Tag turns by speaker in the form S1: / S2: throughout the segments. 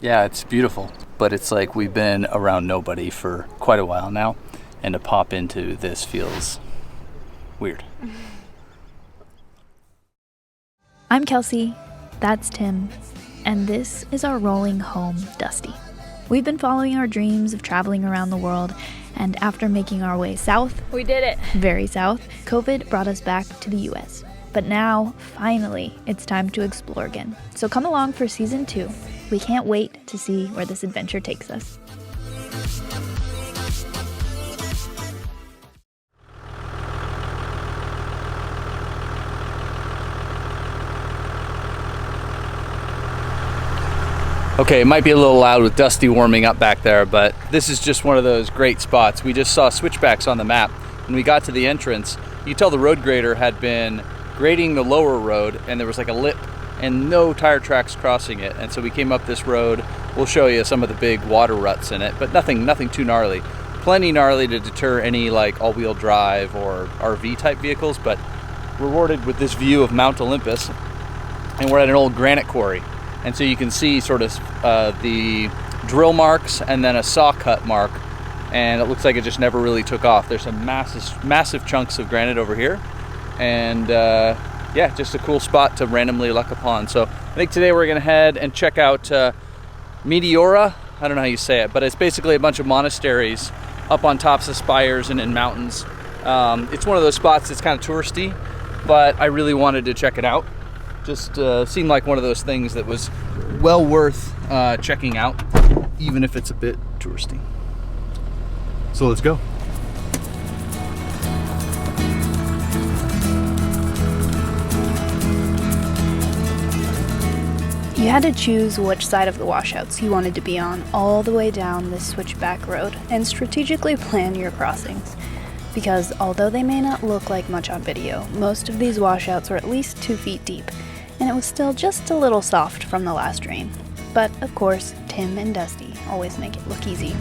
S1: Yeah, it's beautiful, but it's like we've been around nobody for quite a while now, and to pop into this feels weird.
S2: I'm Kelsey, that's Tim, and this is our rolling home, Dusty. We've been following our dreams of traveling around the world, and after making our way south,
S3: we did it.
S2: Very south, COVID brought us back to the US. But now, finally, it's time to explore again. So come along for season 2. We can't wait to see where this adventure takes us.
S1: Okay, it might be a little loud with Dusty warming up back there, but this is just one of those great spots. We just saw switchbacks on the map. When we got to the entrance, you tell the road grader had been grading the lower road, and there was like a lip and no tire tracks crossing it. And so we came up this road. We'll show you some of the big water ruts in it, but nothing too gnarly. Plenty gnarly to deter any like all-wheel drive or RV type vehicles, but rewarded with this view of Mount Olympus. And we're at an old granite quarry. And so you can see sort of the drill marks and then a saw cut mark, and it looks like it just never really took off. There's some massive chunks of granite over here, and yeah, just a cool spot to randomly luck upon. So I think today we're gonna head and check out Meteora. I don't know how you say it, but it's basically a bunch of monasteries up on tops of spires and in mountains. It's one of those spots that's kind of touristy, but I really wanted to check it out. Just seemed like one of those things that was well worth checking out, even if it's a bit touristy. So let's go.
S2: You had to choose which side of the washouts you wanted to be on all the way down this switchback road and strategically plan your crossings. Because although they may not look like much on video, most of these washouts were at least 2 feet deep, and it was still just a little soft from the last rain. But of course, Tim and Dusty always make it look easy.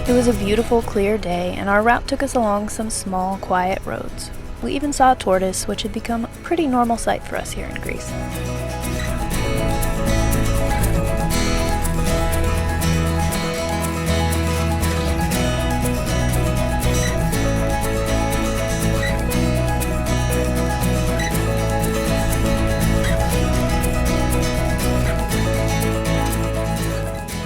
S2: It was a beautiful, clear day, and our route took us along some small, quiet roads. We even saw a tortoise, which had become a pretty normal sight for us here in Greece.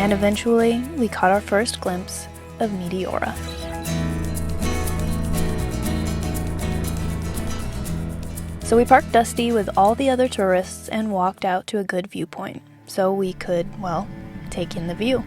S2: And eventually, we caught our first glimpse of Meteora. So we parked Dusty with all the other tourists and walked out to a good viewpoint so we could, well, take in the view.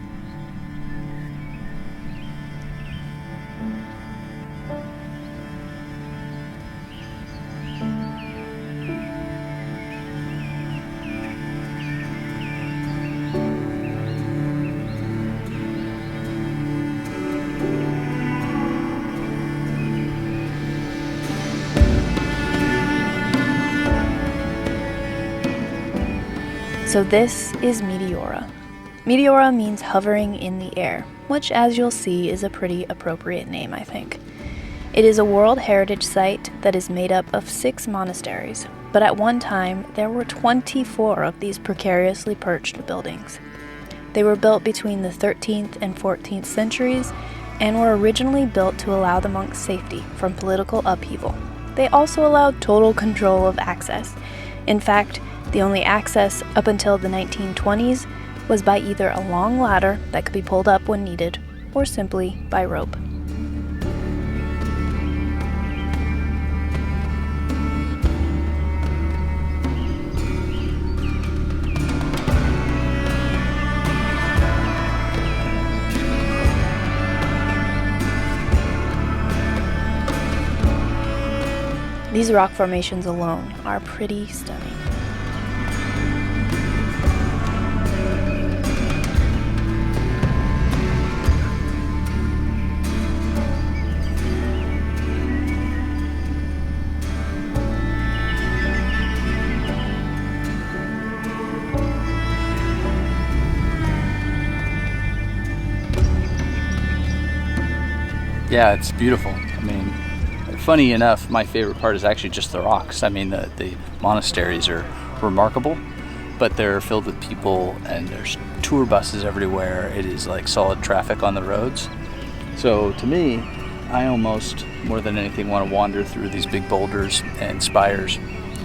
S2: So this is Meteora. Meteora means hovering in the air, which as you'll see is a pretty appropriate name, I think. It is a World Heritage Site that is made up of 6 monasteries, but at one time there were 24 of these precariously perched buildings. They were built between the 13th and 14th centuries and were originally built to allow the monks safety from political upheaval. They also allowed total control of access. In fact, the only access up until the 1920s was by either a long ladder that could be pulled up when needed, or simply by rope. These rock formations alone are pretty stunning.
S1: Yeah, it's beautiful. I mean, funny enough, my favorite part is actually just the rocks. I mean, the monasteries are remarkable, but they're filled with people and there's tour buses everywhere. It is like solid traffic on the roads. So to me, I almost, more than anything, want to wander through these big boulders and spires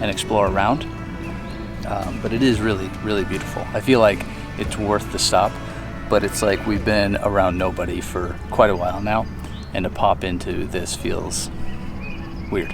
S1: and explore around. But it is really, really beautiful. I feel like it's worth the stop, but it's like we've been around nobody for quite a while now, and to pop into this feels weird.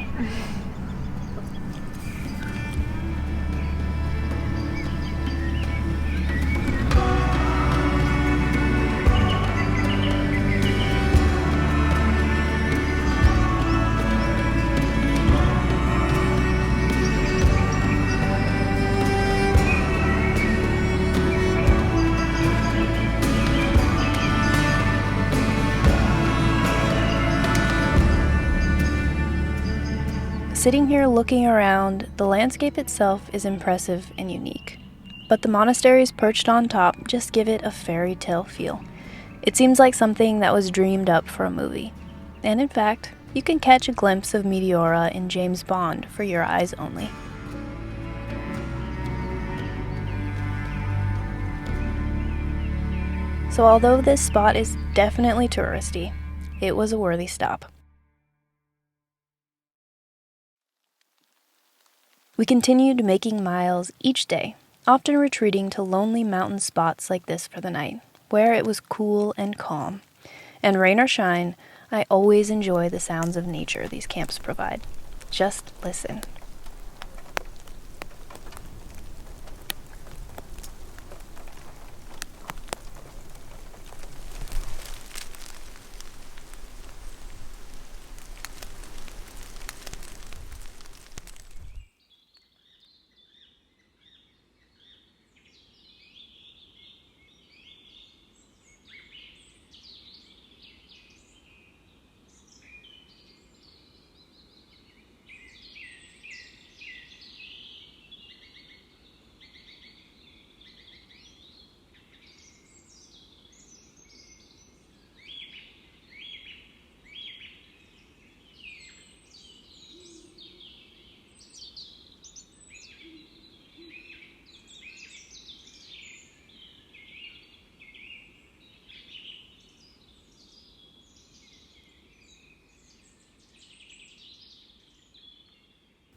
S2: Sitting here looking around, the landscape itself is impressive and unique. But the monasteries perched on top just give it a fairy tale feel. It seems like something that was dreamed up for a movie. And in fact, you can catch a glimpse of Meteora in James Bond for your eyes only. So although this spot is definitely touristy, it was a worthy stop. We continued making miles each day, often retreating to lonely mountain spots like this for the night, where it was cool and calm. And rain or shine, I always enjoy the sounds of nature these camps provide. Just listen.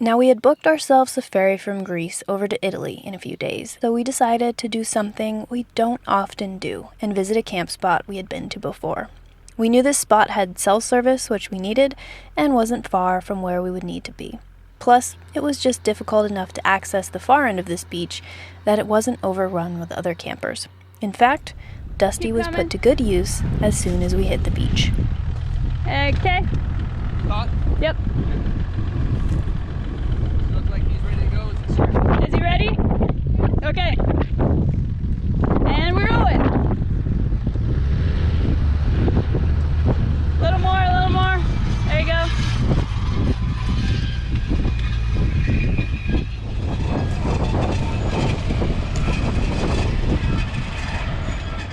S2: Now we had booked ourselves a ferry from Greece over to Italy in a few days, so we decided to do something we don't often do and visit a camp spot we had been to before. We knew this spot had cell service, which we needed, and wasn't far from where we would need to be. Plus, it was just difficult enough to access the far end of this beach that it wasn't overrun with other campers. In fact, Dusty was put to good use as soon as we hit the beach.
S3: Okay.
S1: Hot?
S3: Yep.
S1: Looks like he's ready to go.
S3: Is he ready? Okay. And we're going. A little more, a little more. There you go.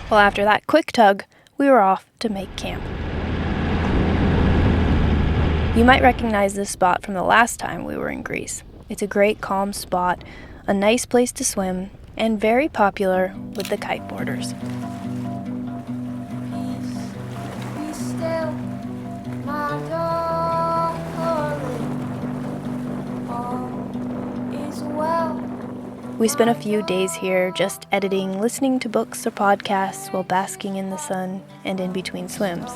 S2: Well, after that quick tug, we were off to make camp. You might recognize this spot from the last time we were in Greece. It's a great calm spot, a nice place to swim, and very popular with the kiteboarders.
S4: Be still, my darling. All is well.
S2: We spent a few days here just editing, listening to books or podcasts while basking in the sun and in between swims.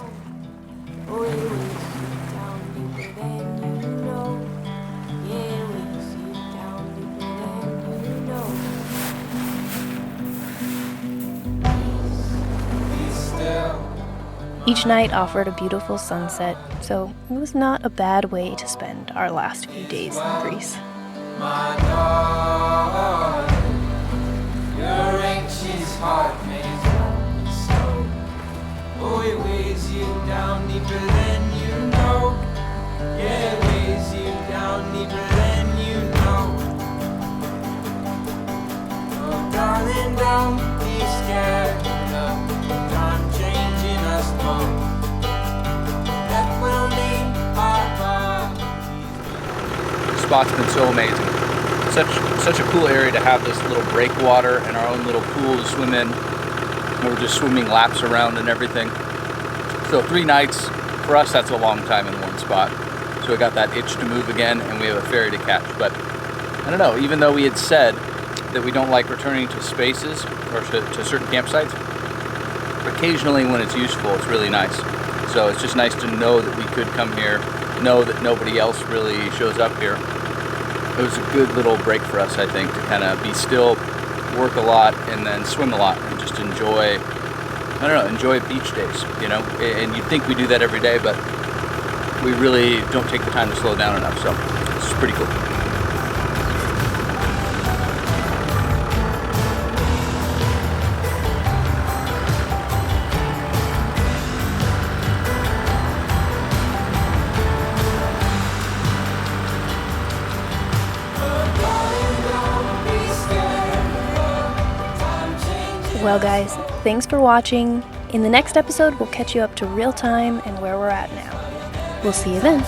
S2: Each night offered a beautiful sunset, so it was not a bad way to spend our last few days in Greece.
S4: My darling, your anxious heart may well so. Oh, it weighs you down deeper than you know. Yeah, it weighs you down deeper than you know. Oh, darling, don't be scared of time changing us both.
S1: spot's been so amazing. Such a cool area to have this little breakwater and our own little pool to swim in. And we're just swimming laps around and everything. So 3 nights, for us that's a long time in one spot. So we got that itch to move again, and we have a ferry to catch. But I don't know, even though we had said that we don't like returning to spaces or to certain campsites, occasionally when it's useful, it's really nice. So it's just nice to know that we could come here, know that nobody else really shows up here. It was a good little break for us, I think, to kind of be still, work a lot, and then swim a lot, and just enjoy, I don't know, enjoy beach days, you know? And you'd think we do that every day, but we really don't take the time to slow down enough, so it's pretty cool.
S2: Well guys, thanks for watching. In the next episode, we'll catch you up to real time and where we're at now. We'll see you then.